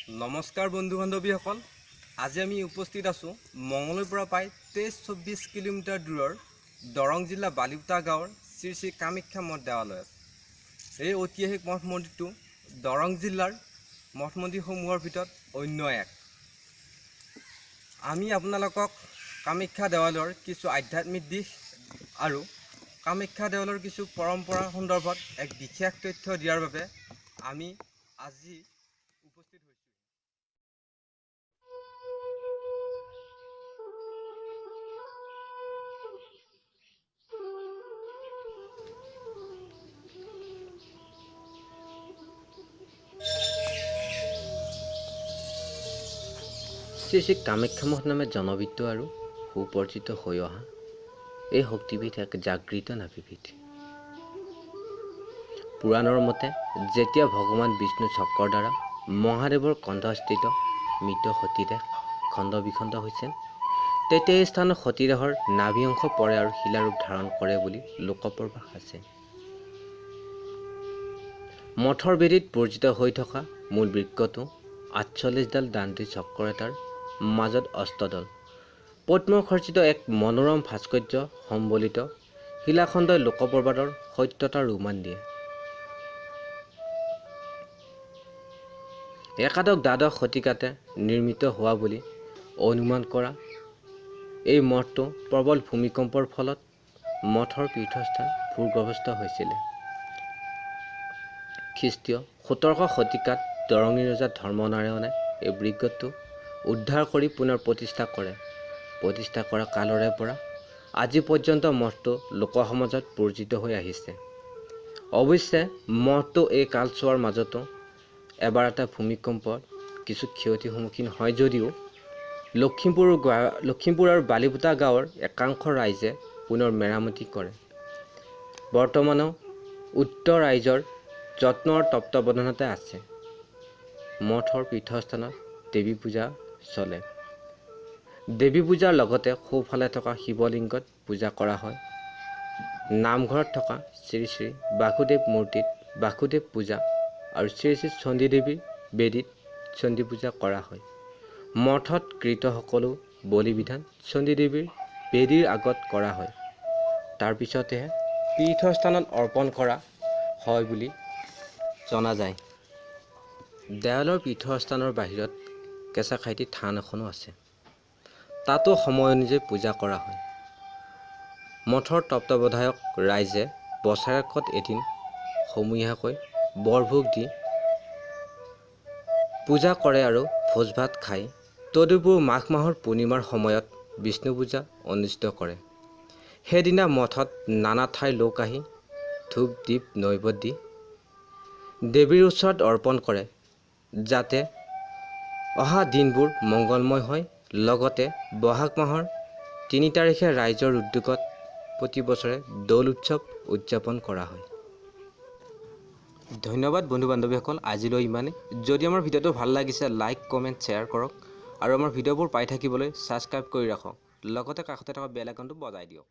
নমস্কাৰ বন্ধু বান্ধৱীসকল, আজি আমি উপস্থিত আছোঁ মঙলৈৰ পৰা প্ৰায় 23-24 কিলোমিটাৰ দূৰৰ দৰং জিলা বালিউটা গাঁৱৰ শ্ৰী শ্ৰী কামাখ্যা মঠ দেৱালয়ত। এই ঐতিহাসিক মঠ মন্দিৰটো দৰং জিলাৰ মঠ মন্দিৰসমূহৰ ভিতৰত অন্য এক। আমি আপোনালোকক কামাখ্যা দেৱালয়ৰ কিছু আধ্যাত্মিক দিশ আৰু কামাখ্যা দেৱালয়ৰ কিছু পৰম্পৰা সন্দৰ্ভত এক বিশেষ তথ্য দিয়াৰ বাবে আমি আজি উপস্থিত হৈছোঁ। শ্ৰী শ্ৰী কামাখ্যা মঠ নামে জনবিদিত আৰু সুপৰিচিত হৈ অহা এই শক্তিপীঠ এক জাগৃত নাভিপীঠ। পুৰাণৰ মতে যেতিয়া ভগৱান বিষ্ণু চক্ৰৰ দ্বাৰা মহাদেৱৰ কণ্ঠস্থিত মৃত সতীদেহ খণ্ড বিখণ্ড হৈছিল, তেতিয়া এই স্থানত সতীদেহৰ নাভি অংশ পৰে আৰু শিলাৰূপ ধাৰণ কৰে বুলি লোকপ্ৰবাস আছে। মঠৰ বেদীত পূজিত হৈ থকা মূল বৃক্ষটো ৪৮ডাল দান্তি চক্ৰ এটাৰ মাজত অষ্টদল পদ্মখচিত এক মনোৰম ভাস্কৰ্য সম্বলিত শিলাখণ্ডই লোকপ্ৰবাদৰ সত্যতাৰ উমান দিয়ে। একাদশ-দ্বাদশ শতিকাতে নিৰ্মিত হোৱা বুলি অনুমান কৰা এই মঠটো প্ৰবল ভূমিকম্পৰ ফলত মঠৰ পীঠস্থান ভূগৰ্ভস্থ হৈছিলে। খ্ৰীষ্টীয় ১৭শ শতিকাত দৰঙী ৰজা ধৰ্মনাৰায়ণে এই বৃক্ষটো উদ্ধাৰ কৰি পুনৰ প্ৰতিষ্ঠা কৰে। প্ৰতিষ্ঠা কৰা কালৰে পৰা আজি পৰ্যন্ত মঠটো লোকসমাজত পৰিচিত হৈ আহিছে। অৱশ্যে মঠটো এই কালছোৱাৰ মাজতো এবাৰ এটা ভূমিকম্পত কিছু ক্ষতিৰ সন্মুখীন হয় যদিও লখিমপুৰ আৰু বালিপুতা গাঁৱৰ একাংশ ৰাইজে পুনৰ মেৰামতি কৰে। বৰ্তমানেও উক্ত ৰাইজৰ যত্নৰ তত্বাৱধানতে আছে। মঠৰ পীঠস্থানত দেৱী পূজা চলে। দেৱী পূজাৰ লগতে সোঁফালে থকা শিৱলিংগত পূজা কৰা হয়। নামঘৰত থকা শ্ৰী শ্ৰী বাসুদেৱ মূৰ্তিত বাসুদেৱ পূজা আৰু শ্ৰী শ্ৰী চণ্ডীদেৱীৰ বেদীত চণ্ডী পূজা কৰা হয়। মঠত কৃত সকলো বলি বিধান চণ্ডীদেৱীৰ বেদীৰ আগত কৰা হয়। তাৰ পিছতহে পীঠস্থানত অৰ্পণ কৰা হয় বুলি জনা যায়। দেৱালয়ৰ পীঠস্থানৰ বাহিৰত কেঁচাখাইটি থান এখনো আছে। তাতো সময় অনুযায়ী পূজা কৰা হয়। মঠৰ তত্ত্বাৱধায়ক ৰাইজে বছৰেকত এদিন সমূহীয়াকৈ বৰভোগ দি পূজা কৰে আৰু ভোজ ভাত খায়। তদুপৰি মাঘ মাহৰ পূৰ্ণিমাৰ সময়ত বিষ্ণু পূজা অনুষ্ঠিত কৰে। সেইদিনা মঠত নানা ঠাইৰ লোক আহি ধূপ দীপ নৈবেদ্য দি দেৱীৰ ওচৰত অৰ্পণ কৰে, যাতে অহা দিনবোৰ মংগলময় হয়। লগতে বহাগ মাহৰ ৩ তাৰিখে ৰাইজৰ উদ্যোগত প্ৰতি বছৰে দৌল উৎসৱ উদযাপন কৰা হয়। ধন্যবাদ বন্ধু বান্ধৱীসকল, আজিলৈ ইমানেই। যদি আমাৰ ভিডিঅ'টো ভাল লাগিছে লাইক কমেণ্ট শ্বেয়াৰ কৰক আৰু আমাৰ ভিডিঅ'বোৰ পাই থাকিবলৈ ছাবস্ক্ৰাইব কৰি ৰাখক। লগতে কাষতে থকা বেল আইকনটো বজাই দিয়ক।